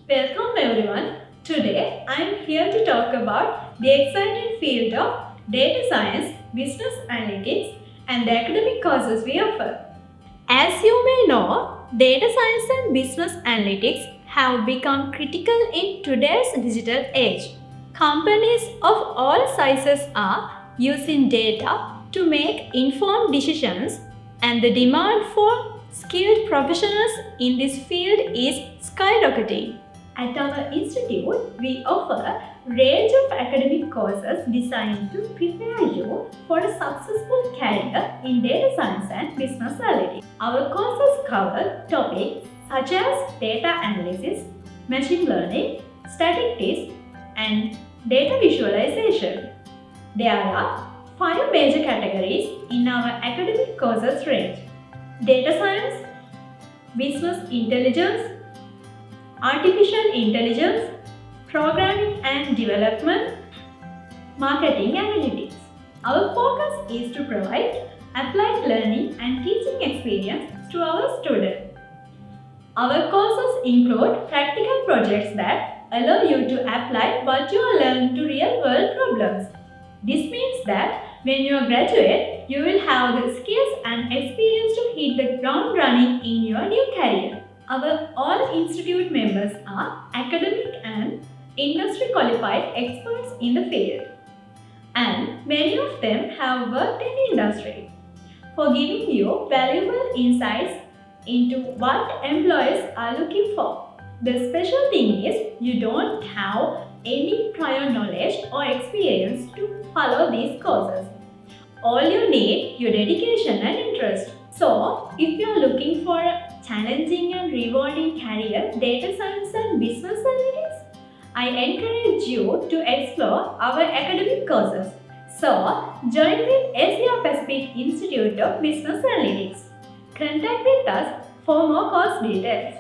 Welcome everyone. Today I am here to talk about the exciting field of data science, business analytics, and the academic courses we offer. As you may know, data science and business analytics have become critical in today's digital age. Companies of all sizes are using data to make informed decisions, and the demand for skilled professionals in this field is skyrocketing. At our institute, we offer a range of academic courses designed to prepare you for a successful career in data science and business analytics. Our courses cover topics such as data analysis, machine learning, statistics, and data visualization. There are 5 major categories in our academic courses range: data science, business intelligence, artificial intelligence, programming and development, marketing analytics. Our focus is to provide applied learning and teaching experience to our students. Our courses include practical projects that allow you to apply what you learn to real-world problems. This means that when you graduate, you will have the skills and experience to hit the ground running in your new career. Our all institute members are academic and industry qualified experts in the field, and many of them have worked in industry, for giving you valuable insights into what employers are looking for. The special thing is you don't have any prior knowledge or experience to follow these courses. All you need your dedication and interest. So, if you are looking for a challenging and rewarding career, data science and business analytics, I encourage you to explore our academic courses. So, join with Asia Pacific Institute of Business Analytics. Contact with us for more course details.